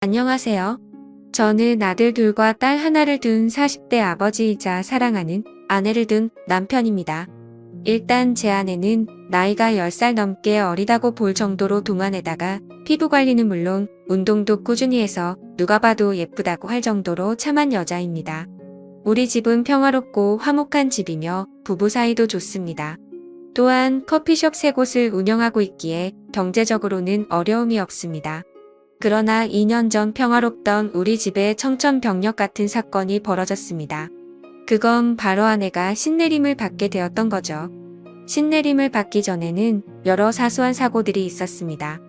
안녕하세요. 저는 아들 둘과 딸 하나를 둔 40대 아버지이자 사랑하는 아내를 둔 남편입니다. 일단 제 아내는 나이가 10살 넘게 어리다고 볼 정도로 동안에다가 피부 관리는 물론 운동도 꾸준히 해서 누가 봐도 예쁘다고 할 정도로 참한 여자입니다. 우리 집은 평화롭고 화목한 집이며 부부 사이도 좋습니다. 또한 커피숍 3곳을 운영하고 있기에 경제적으로는 어려움이 없습니다. 그러나 2년 전 평화롭던 우리 집에 청천벽력 같은 사건이 벌어졌습니다. 그건 바로 아내가 신내림을 받게 되었던 거죠. 신내림을 받기 전에는 여러 사소한 사고들이 있었습니다.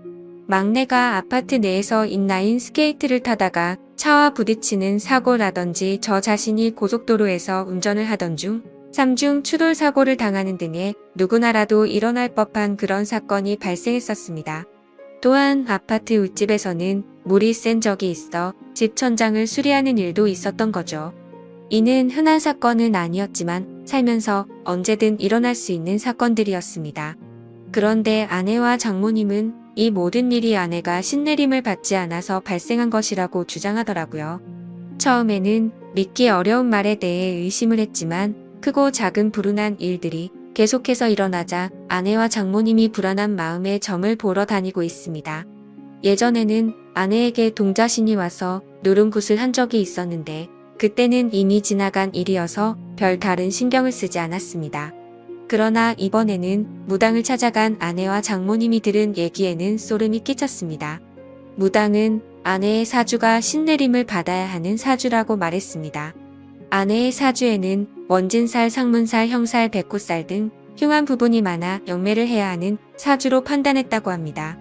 막내가 아파트 내에서 인라인 스케이트를 타다가 차와 부딪히는 사고라든지 저 자신이 고속도로에서 운전을 하던 중 3중 추돌 사고를 당하는 등의 누구나라도 일어날 법한 그런 사건이 발생했었습니다. 또한 아파트 윗집에서는 물이 센 적이 있어 집 천장을 수리하는 일도 있었던 거죠. 이는 흔한 사건은 아니었지만 살면서 언제든 일어날 수 있는 사건들이었습니다. 그런데 아내와 장모님은 이 모든 일이 아내가 신내림을 받지 않아서 발생한 것이라고 주장하더라고요. 처음에는 믿기 어려운 말에 대해 의심을 했지만 크고 작은 불운한 일들이 계속해서 일어나자 아내와 장모님이 불안한 마음에 점을 보러 다니고 있습니다. 예전에는 아내에게 동자신이 와서 누름굿을 한 적이 있었는데 그때는 이미 지나간 일이어서 별 다른 신경을 쓰지 않았습니다. 그러나 이번에는 무당을 찾아간 아내와 장모님이 들은 얘기에는 소름이 끼쳤습니다. 무당은 아내의 사주가 신내림을 받아야 하는 사주라고 말했습니다. 아내의 사주에는 원진살, 상문살, 형살, 백구살 등 흉한 부분이 많아 영매를 해야 하는 사주로 판단했다고 합니다.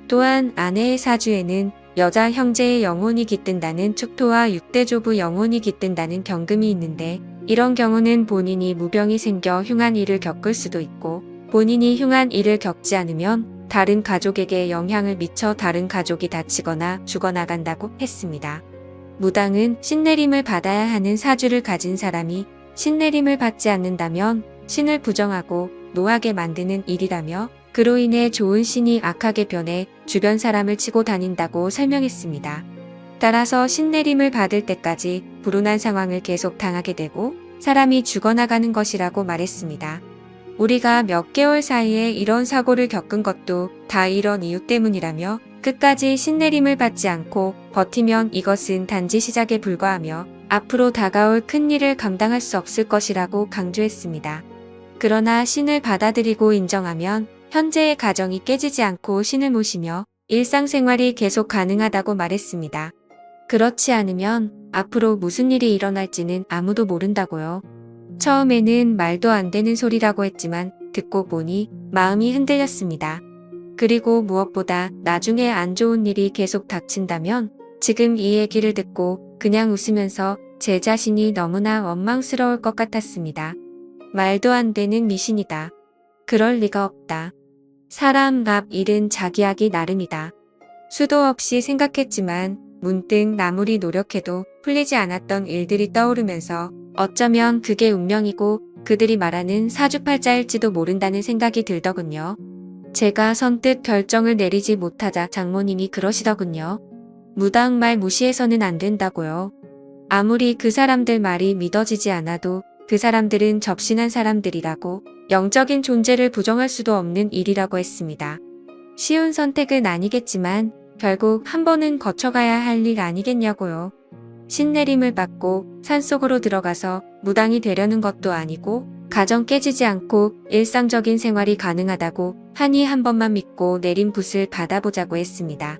또한 아내의 사주에는 여자 형제의 영혼이 깃든다는 축토와 6대조부 영혼이 깃든다는 경금이 있는데 이런 경우는 본인이 무병이 생겨 흉한 일을 겪을 수도 있고 본인이 흉한 일을 겪지 않으면 다른 가족에게 영향을 미쳐 다른 가족이 다치거나 죽어나간다고 했습니다. 무당은 신내림을 받아야 하는 사주를 가진 사람이 신내림을 받지 않는다면 신을 부정하고 노하게 만드는 일이라며 그로 인해 좋은 신이 악하게 변해 주변 사람을 치고 다닌다고 설명했습니다. 따라서 신내림을 받을 때까지 불운한 상황을 계속 당하게 되고 사람이 죽어나가는 것이라고 말했습니다. 우리가 몇 개월 사이에 이런 사고를 겪은 것도 다 이런 이유 때문이라며 끝까지 신내림을 받지 않고 버티면 이것은 단지 시작에 불과하며 앞으로 다가올 큰 일을 감당할 수 없을 것이라고 강조했습니다. 그러나 신을 받아들이고 인정하면 현재의 가정이 깨지지 않고 신을 모시며 일상생활이 계속 가능하다고 말했습니다. 그렇지 않으면 앞으로 무슨 일이 일어날지는 아무도 모른다고요. 처음에는 말도 안 되는 소리라고 했지만 듣고 보니 마음이 흔들렸습니다. 그리고 무엇보다 나중에 안 좋은 일이 계속 닥친다면 지금 이 얘기를 듣고 그냥 웃으면서 제 자신이 너무나 원망스러울 것 같았습니다. 말도 안 되는 미신이다. 그럴 리가 없다. 사람 앞 일은 자기 하기 나름이다. 수도 없이 생각했지만 문득 아무리 노력해도 풀리지 않았던 일들이 떠오르면서 어쩌면 그게 운명이고 그들이 말하는 사주팔자일지도 모른다는 생각이 들더군요. 제가 선뜻 결정을 내리지 못하자 장모님이 그러시더군요. 무당 말 무시해서는 안 된다고요. 아무리 그 사람들 말이 믿어지지 않아도 그 사람들은 접신한 사람들이라고 영적인 존재를 부정할 수도 없는 일이라고 했습니다. 쉬운 선택은 아니겠지만 결국 한 번은 거쳐가야 할 일 아니겠냐고요. 신내림을 받고 산속으로 들어가서 무당이 되려는 것도 아니고 가정 깨지지 않고 일상적인 생활이 가능하다고 하니 한 번만 믿고 내린 붓을 받아보자고 했습니다.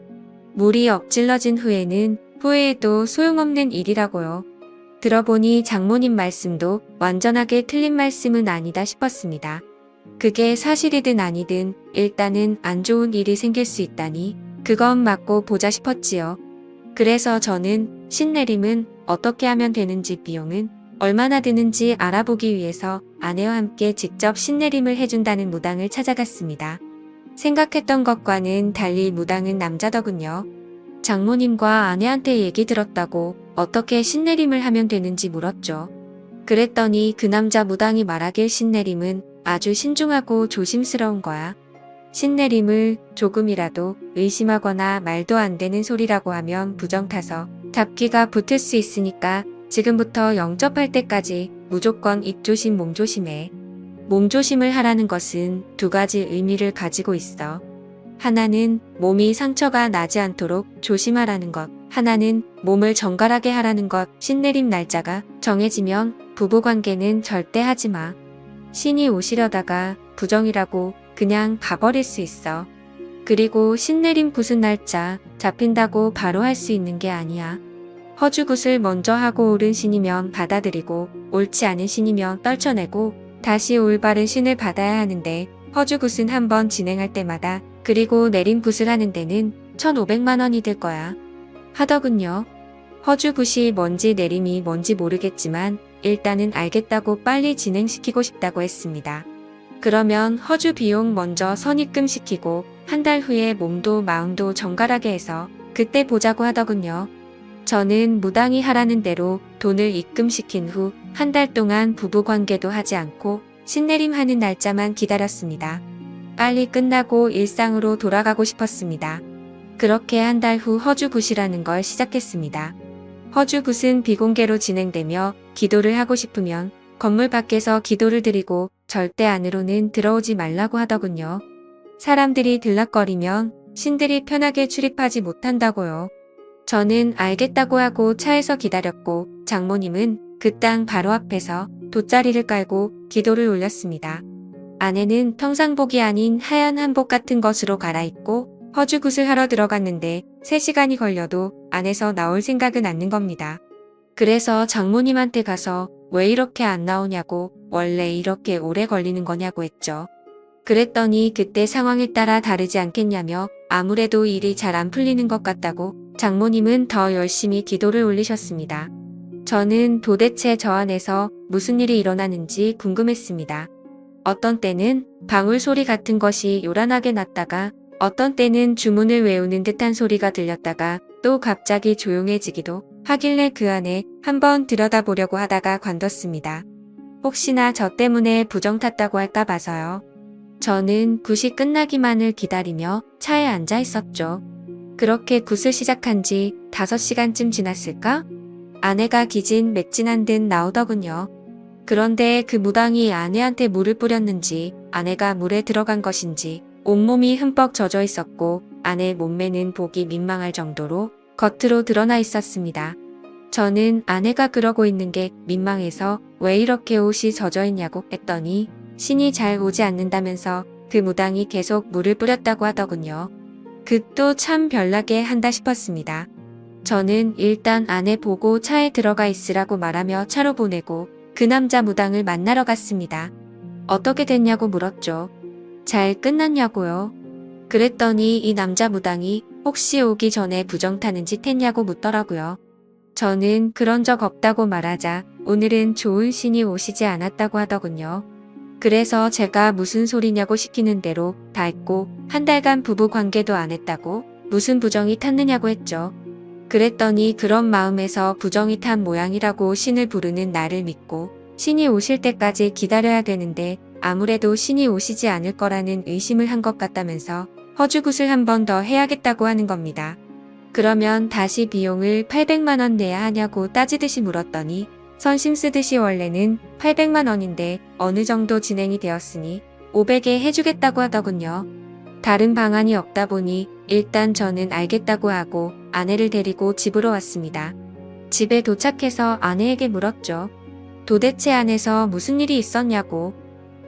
물이 엎질러진 후에는 후회해도 소용없는 일이라고요. 들어보니 장모님 말씀도 완전하게 틀린 말씀은 아니다 싶었습니다. 그게 사실이든 아니든 일단은 안 좋은 일이 생길 수 있다니 그건 맞고 보자 싶었지요. 그래서 저는 신내림은 어떻게 하면 되는지 비용은 얼마나 드는지 알아보기 위해서 아내와 함께 직접 신내림을 해준다는 무당을 찾아갔습니다. 생각했던 것과는 달리 무당은 남자더군요. 장모님과 아내한테 얘기 들었다고 어떻게 신내림을 하면 되는지 물었죠. 그랬더니 그 남자 무당이 말하길 신내림은 아주 신중하고 조심스러운 거야. 신내림을 조금이라도 의심하거나 말도 안 되는 소리라고 하면 부정타서 잡기가 붙을 수 있으니까 지금부터 영접할 때까지 무조건 입조심 몸조심해. 몸조심을 하라는 것은 두 가지 의미를 가지고 있어. 하나는 몸이 상처가 나지 않도록 조심하라는 것, 하나는 몸을 정갈하게 하라는 것. 신내림 날짜가 정해지면 부부관계는 절대 하지 마. 신이 오시려다가 부정이라고 그냥 가버릴 수 있어. 그리고 신내림 굿은 날짜 잡힌다고 바로 할 수 있는 게 아니야. 허주굿을 먼저 하고 옳은 신이면 받아들이고 옳지 않은 신이면 떨쳐내고 다시 올바른 신을 받아야 하는데 허주굿은 한번 진행할 때마다 그리고 내림 굿을 하는 데는 1,500만 원이 들 거야. 하더군요. 허주굿이 뭔지 내림이 뭔지 모르겠지만 일단은 알겠다고 빨리 진행시키고 싶다고 했습니다. 그러면 허주 비용 먼저 선입금시키고 한 달 후에 몸도 마음도 정갈하게 해서 그때 보자고 하더군요. 저는 무당이 하라는 대로 돈을 입금시킨 후 한 달 동안 부부관계도 하지 않고 신내림 하는 날짜만 기다렸습니다. 빨리 끝나고 일상으로 돌아가고 싶었습니다. 그렇게 한 달 후 허주굿이라는 걸 시작했습니다. 허주굿은 비공개로 진행되며 기도를 하고 싶으면 건물 밖에서 기도를 드리고 절대 안으로는 들어오지 말라고 하더군요. 사람들이 들락거리면 신들이 편하게 출입하지 못한다고요. 저는 알겠다고 하고 차에서 기다렸고 장모님은 그 땅 바로 앞에서 돗자리를 깔고 기도를 올렸습니다. 아내는 평상복이 아닌 하얀 한복 같은 것으로 갈아입고 허주굿을 하러 들어갔는데 3시간이 걸려도 안에서 나올 생각은 않는 겁니다. 그래서 장모님한테 가서 왜 이렇게 안 나오냐고 원래 이렇게 오래 걸리는 거냐고 했죠. 그랬더니 그때 상황에 따라 다르지 않겠냐며 아무래도 일이 잘 안 풀리는 것 같다고 장모님은 더 열심히 기도를 올리셨습니다. 저는 도대체 저 안에서 무슨 일이 일어나는지 궁금했습니다. 어떤 때는 방울 소리 같은 것이 요란하게 났다가 어떤 때는 주문을 외우는 듯한 소리가 들렸다가 또 갑자기 조용해지기도 하길래 그 안에 한번 들여다보려고 하다가 관뒀습니다. 혹시나 저 때문에 부정 탔다고 할까 봐서요. 저는 굿이 끝나기만을 기다리며 차에 앉아 있었죠. 그렇게 굿을 시작한 지 5시간쯤 지났을까? 아내가 기진 맥진한 듯 나오더군요. 그런데 그 무당이 아내한테 물을 뿌렸는지 아내가 물에 들어간 것인지 온몸이 흠뻑 젖어 있었고 아내 몸매는 보기 민망할 정도로 겉으로 드러나 있었습니다. 저는 아내가 그러고 있는 게 민망해서 왜 이렇게 옷이 젖어 있냐고 했더니 신이 잘 오지 않는다면서 그 무당이 계속 물을 뿌렸다고 하더군요. 그도 참 별나게 한다 싶었습니다. 저는 일단 아내 보고 차에 들어가 있으라고 말하며 차로 보내고 그 남자 무당을 만나러 갔습니다. 어떻게 됐냐고 물었죠. 잘 끝났냐고요. 그랬더니 이 남자 무당이 혹시 오기 전에 부정 타는 짓 했냐고 묻더라고요. 저는 그런 적 없다고 말하자 오늘은 좋은 신이 오시지 않았다고 하더군요. 그래서 제가 무슨 소리냐고 시키는 대로 다 했고 한 달간 부부 관계도 안 했다고 무슨 부정이 탔느냐고 했죠. 그랬더니 그런 마음에서 부정이 탄 모양이라고 신을 부르는 나를 믿고 신이 오실 때까지 기다려야 되는데 아무래도 신이 오시지 않을 거라는 의심을 한 것 같다면서 허주굿을 한 번 더 해야겠다고 하는 겁니다. 그러면 다시 비용을 800만 원 내야 하냐고 따지듯이 물었더니 선심 쓰듯이 원래는 800만 원인데 어느 정도 진행이 되었으니 500에 해주겠다고 하더군요. 다른 방안이 없다 보니 일단 저는 알겠다고 하고 아내를 데리고 집으로 왔습니다. 집에 도착해서 아내에게 물었죠. 도대체 안에서 무슨 일이 있었냐고.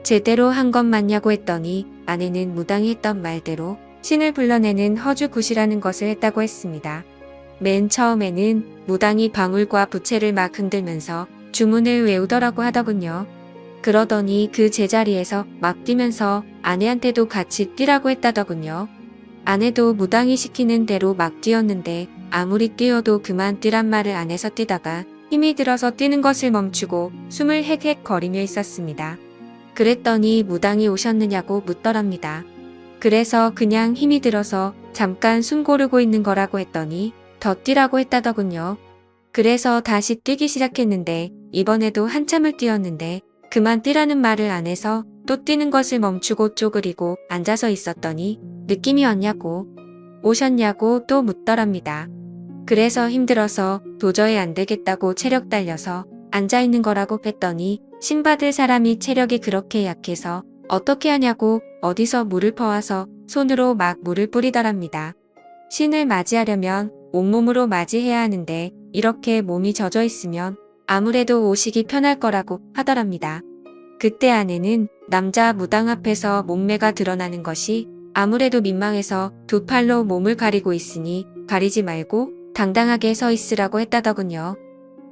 제대로 한 것 맞냐고 했더니 아내는 무당이 했던 말대로 신을 불러내는 허주굿이라는 것을 했다고 했습니다. 맨 처음에는 무당이 방울과 부채를 막 흔들면서 주문을 외우더라고 하더군요. 그러더니 그 제자리에서 막 뛰면서 아내한테도 같이 뛰라고 했다더군요. 아내도 무당이 시키는 대로 막 뛰었는데 아무리 뛰어도 그만 뛰란 말을 안 해서 뛰다가 힘이 들어서 뛰는 것을 멈추고 숨을 헥헥 거리며 있었습니다. 그랬더니 무당이 오셨느냐고 묻더랍니다. 그래서 그냥 힘이 들어서 잠깐 숨 고르고 있는 거라고 했더니 더 뛰라고 했다더군요. 그래서 다시 뛰기 시작했는데 이번에도 한참을 뛰었는데 그만 뛰라는 말을 안 해서 또 뛰는 것을 멈추고 쪼그리고 앉아서 있었더니 느낌이 왔냐고, 오셨냐고 또 묻더랍니다. 그래서 힘들어서 도저히 안 되겠다고 체력 딸려서 앉아있는 거라고 했더니 신 받을 사람이 체력이 그렇게 약해서 어떻게 하냐고 어디서 물을 퍼와서 손으로 막 물을 뿌리더랍니다. 신을 맞이하려면 온몸으로 맞이해야 하는데 이렇게 몸이 젖어 있으면 아무래도 오시기 편할 거라고 하더랍니다. 그때 아내는 남자 무당 앞에서 몸매가 드러나는 것이 아무래도 민망해서 두 팔로 몸을 가리고 있으니 가리지 말고 당당하게 서 있으라고 했다더군요.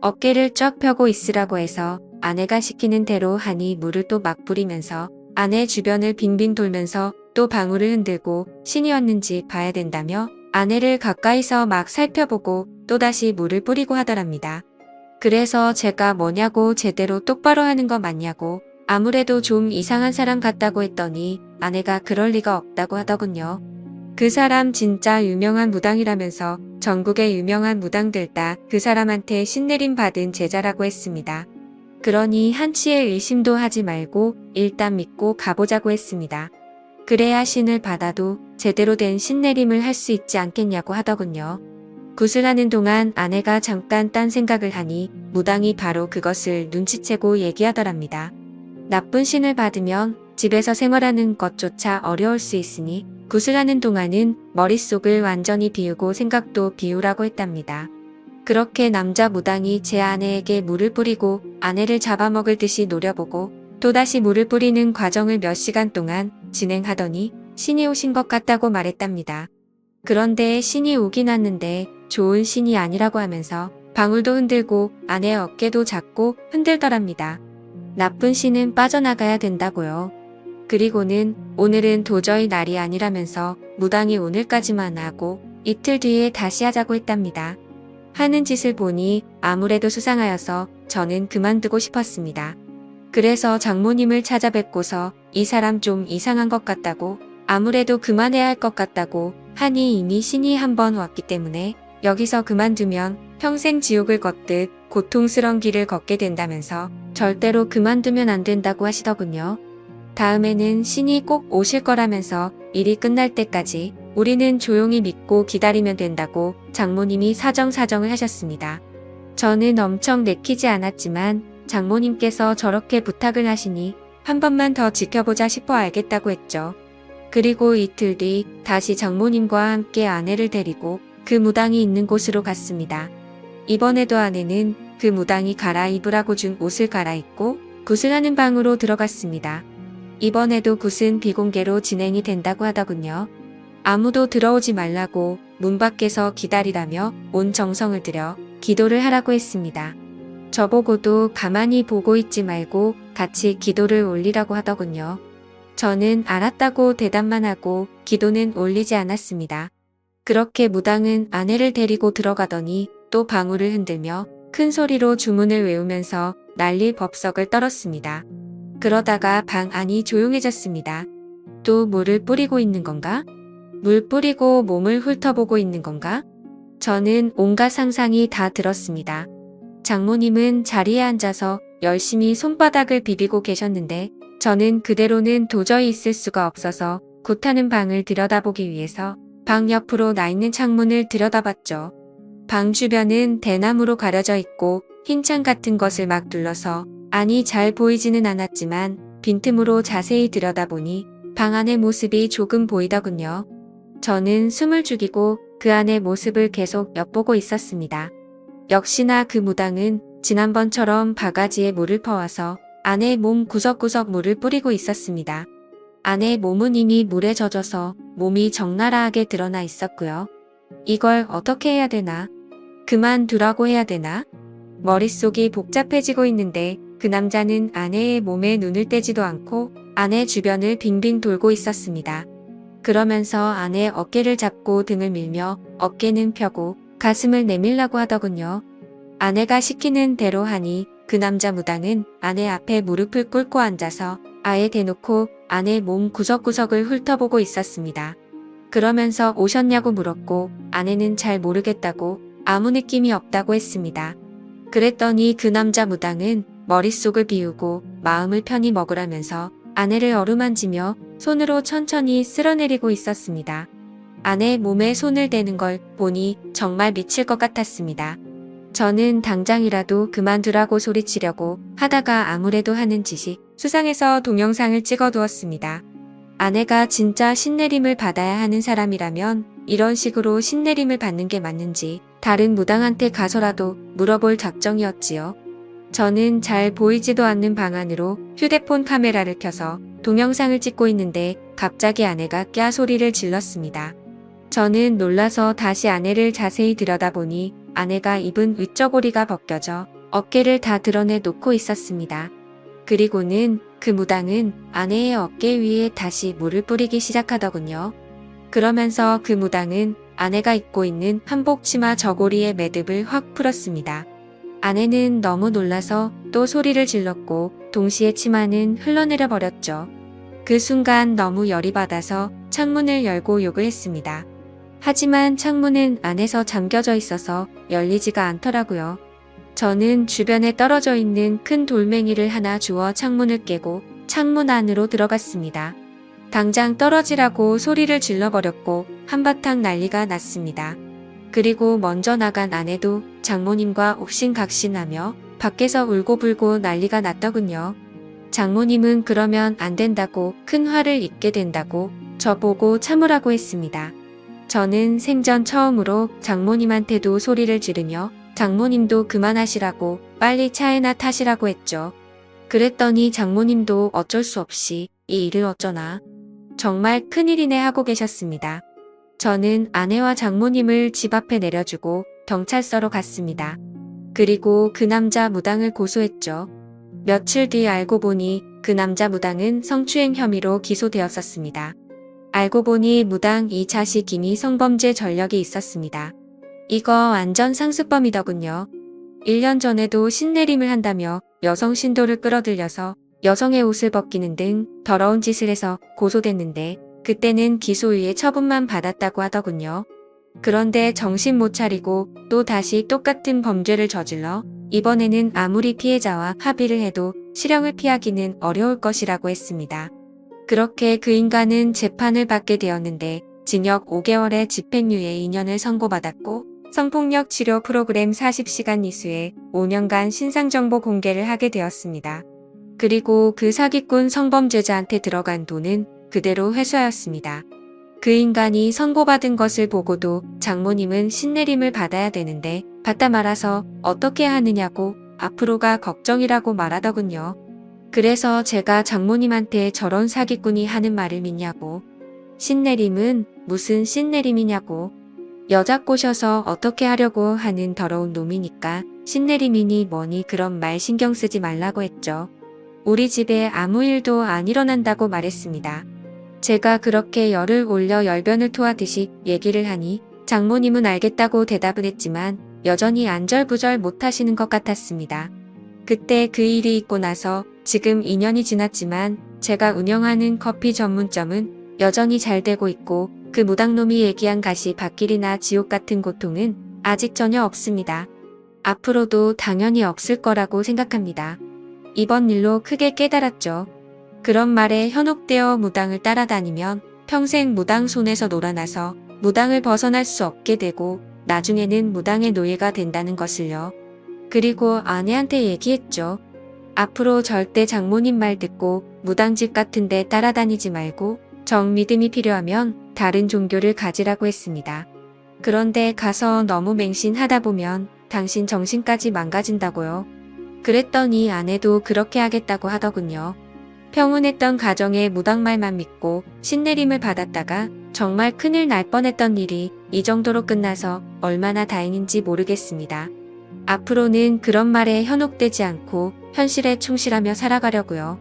어깨를 쫙 펴고 있으라고 해서 아내가 시키는 대로 하니 물을 또 막 뿌리면서 아내 주변을 빙빙 돌면서 또 방울을 흔들고 신이 왔는지 봐야 된다며 아내를 가까이서 막 살펴보고 또다시 물을 뿌리고 하더랍니다. 그래서 제가 뭐냐고 제대로 똑바로 하는 거 맞냐고 아무래도 좀 이상한 사람 같다고 했더니 아내가 그럴 리가 없다고 하더군요. 그 사람 진짜 유명한 무당이라면서 전국의 유명한 무당들 다 그 사람한테 신내림 받은 제자라고 했습니다. 그러니 한치의 의심도 하지 말고 일단 믿고 가보자고 했습니다. 그래야 신을 받아도 제대로 된 신내림을 할 수 있지 않겠냐고 하더군요. 굿을 하는 동안 아내가 잠깐 딴 생각을 하니 무당이 바로 그것을 눈치채고 얘기하더랍니다. 나쁜 신을 받으면 집에서 생활하는 것조차 어려울 수 있으니 굿을 하는 동안은 머릿속을 완전히 비우고 생각도 비우라고 했답니다. 그렇게 남자 무당이 제 아내에게 물을 뿌리고 아내를 잡아먹을 듯이 노려보고 또다시 물을 뿌리는 과정을 몇 시간 동안 진행하더니 신이 오신 것 같다고 말했답니다. 그런데 신이 오긴 왔는데 좋은 신이 아니라고 하면서 방울도 흔들고 아내 어깨도 잡고 흔들더랍니다. 나쁜 신은 빠져나가야 된다고요. 그리고는 오늘은 도저히 날이 아니라면서 무당이 오늘까지만 하고 이틀 뒤에 다시 하자고 했답니다. 하는 짓을 보니 아무래도 수상하여서 저는 그만두고 싶었습니다. 그래서 장모님을 찾아뵙고서 이 사람 좀 이상한 것 같다고 아무래도 그만해야 할 것 같다고 하니 이미 신이 한번 왔기 때문에 여기서 그만두면 평생 지옥을 걷듯 고통스러운 길을 걷게 된다면서 절대로 그만두면 안 된다고 하시더군요. 다음에는 신이 꼭 오실 거라면서 일이 끝날 때까지 우리는 조용히 믿고 기다리면 된다고 장모님이 사정사정을 하셨습니다. 저는 엄청 내키지 않았지만 장모님께서 저렇게 부탁을 하시니 한 번만 더 지켜보자 싶어 알겠다고 했죠. 그리고 이틀 뒤 다시 장모님과 함께 아내를 데리고 그 무당이 있는 곳으로 갔습니다. 이번에도 아내는 그 무당이 갈아입으라고 준 옷을 갈아입고 굿을 하는 방으로 들어갔습니다. 이번에도 굿은 비공개로 진행이 된다고 하더군요. 아무도 들어오지 말라고 문 밖에서 기다리라며 온 정성을 들여 기도를 하라고 했습니다. 저보고도 가만히 보고 있지 말고 같이 기도를 올리라고 하더군요. 저는 알았다고 대답만 하고 기도는 올리지 않았습니다. 그렇게 무당은 아내를 데리고 들어가더니 또 방울을 흔들며 큰 소리로 주문을 외우면서 난리 법석을 떨었습니다. 그러다가 방 안이 조용해졌습니다. 또 물을 뿌리고 있는 건가? 물 뿌리고 몸을 훑어보고 있는 건가? 저는 온갖 상상이 다 들었습니다. 장모님은 자리에 앉아서 열심히 손바닥을 비비고 계셨는데 저는 그대로는 도저히 있을 수가 없어서 굿하는 방을 들여다보기 위해서 방 옆으로 나 있는 창문을 들여다봤죠. 방 주변은 대나무로 가려져 있고 흰 창 같은 것을 막 둘러서 안이 잘 보이지는 않았지만 빈틈으로 자세히 들여다보니 방 안의 모습이 조금 보이더군요. 저는 숨을 죽이고 그 안의 모습을 계속 엿보고 있었습니다. 역시나 그 무당은 지난번처럼 바가지에 물을 퍼와서 아내의 몸 구석구석 물을 뿌리고 있었습니다. 아내의 몸은 이미 물에 젖어서 몸이 적나라하게 드러나 있었고요. 이걸 어떻게 해야 되나? 그만두라고 해야 되나? 머릿속이 복잡해지고 있는데 그 남자는 아내의 몸에 눈을 떼지도 않고 아내 주변을 빙빙 돌고 있었습니다. 그러면서 아내의 어깨를 잡고 등을 밀며 어깨는 펴고 가슴을 내밀라고 하더군요. 아내가 시키는 대로 하니 그 남자 무당은 아내 앞에 무릎을 꿇고 앉아서 아예 대놓고 아내의 몸 구석구석을 훑어보고 있었습니다. 그러면서 오셨냐고 물었고 아내는 잘 모르겠다고 아무 느낌이 없다고 했습니다. 그랬더니 그 남자 무당은 머릿속을 비우고 마음을 편히 먹으라면서 아내를 어루만지며 손으로 천천히 쓸어내리고 있었습니다. 아내의 몸에 손을 대는 걸 보니 정말 미칠 것 같았습니다. 저는 당장이라도 그만두라고 소리치려고 하다가 아무래도 하는 짓이 수상해서 동영상을 찍어두었습니다. 아내가 진짜 신내림을 받아야 하는 사람이라면 이런 식으로 신내림을 받는 게 맞는지 다른 무당한테 가서라도 물어볼 작정이었지요. 저는 잘 보이지도 않는 방 안으로 휴대폰 카메라를 켜서 동영상을 찍고 있는데 갑자기 아내가 꺄 소리를 질렀습니다. 저는 놀라서 다시 아내를 자세히 들여다보니 아내가 입은 윗저고리가 벗겨져 어깨를 다 드러내 놓고 있었습니다. 그리고는 그 무당은 아내의 어깨 위에 다시 물을 뿌리기 시작하더군요. 그러면서 그 무당은 아내가 입고 있는 한복 치마 저고리의 매듭을 확 풀었습니다. 아내는 너무 놀라서 또 소리를 질렀고 동시에 치마는 흘러내려 버렸죠. 그 순간 너무 열이 받아서 창문을 열고 욕을 했습니다. 하지만 창문은 안에서 잠겨져 있어서 열리지가 않더라고요. 저는 주변에 떨어져 있는 큰 돌멩이를 하나 주워 창문을 깨고 창문 안으로 들어갔습니다. 당장 떨어지라고 소리를 질러버렸고 한바탕 난리가 났습니다. 그리고 먼저 나간 아내도 장모님과 옥신각신하며 밖에서 울고불고 난리가 났더군요. 장모님은 그러면 안 된다고 큰 화를 입게 된다고 저보고 참으라고 했습니다. 저는 생전 처음으로 장모님한테도 소리를 지르며 장모님도 그만하시라고 빨리 차에나 타시라고 했죠. 그랬더니 장모님도 어쩔 수 없이 이 일을 어쩌나 정말 큰일이네 하고 계셨습니다. 저는 아내와 장모님을 집 앞에 내려주고 경찰서로 갔습니다. 그리고 그 남자 무당을 고소했죠. 며칠 뒤 알고 보니 그 남자 무당은 성추행 혐의로 기소되었었습니다. 알고 보니 무당 이 자식 이미 성범죄 전력이 있었습니다. 이거 완전 상습범이더군요. 1년 전에도 신내림을 한다며 여성 신도를 끌어들여서 여성의 옷을 벗기는 등 더러운 짓을 해서 고소됐는데 그때는 기소유예 처분만 받았다고 하더군요. 그런데 정신 못 차리고 또 다시 똑같은 범죄를 저질러 이번에는 아무리 피해자와 합의를 해도 실형을 피하기는 어려울 것이라고 했습니다. 그렇게 그 인간은 재판을 받게 되었는데 징역 5개월에 집행유예 2년을 선고받았고 성폭력 치료 프로그램 40시간 이수에 5년간 신상정보 공개를 하게 되었습니다. 그리고 그 사기꾼 성범죄자한테 들어간 돈은 그대로 회수하였습니다. 그 인간이 선고받은 것을 보고도 장모님은 신내림을 받아야 되는데 받다 말아서 어떻게 하느냐고 앞으로가 걱정이라고 말하더군요. 그래서 제가 장모님한테 저런 사기꾼이 하는 말을 믿냐고. 신내림은 무슨 신내림이냐고. 여자 꼬셔서 어떻게 하려고 하는 더러운 놈이니까 신내림이니 뭐니 그런 말 신경 쓰지 말라고 했죠. 우리 집에 아무 일도 안 일어난다고 말했습니다. 제가 그렇게 열을 올려 열변을 토하듯이 얘기를 하니 장모님은 알겠다고 대답을 했지만 여전히 안절부절 못하시는 것 같았습니다. 그때 그 일이 있고 나서 지금 2년이 지났지만 제가 운영하는 커피 전문점은 여전히 잘 되고 있고 그 무당놈이 얘기한 가시밭길이나 지옥 같은 고통은 아직 전혀 없습니다. 앞으로도 당연히 없을 거라고 생각합니다. 이번 일로 크게 깨달았죠. 그런 말에 현혹되어 무당을 따라다니면 평생 무당 손에서 놀아나서 무당을 벗어날 수 없게 되고 나중에는 무당의 노예가 된다는 것을요. 그리고 아내한테 얘기했죠. 앞으로 절대 장모님 말 듣고 무당집 같은 데 따라다니지 말고 정 믿음이 필요하면 다른 종교를 가지라고 했습니다. 그런데 가서 너무 맹신하다 보면 당신 정신까지 망가진다고요. 그랬더니 아내도 그렇게 하겠다고 하더군요. 평온했던 가정에 무당 말만 믿고 신내림을 받았다가 정말 큰일 날 뻔했던 일이 이 정도로 끝나서 얼마나 다행인지 모르겠습니다. 앞으로는 그런 말에 현혹되지 않고 현실에 충실하며 살아가려고요.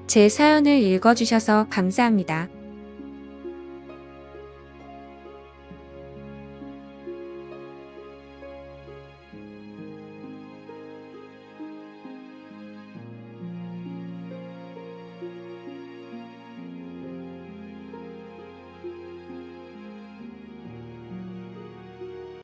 제 사연을 읽어주셔서 감사합니다.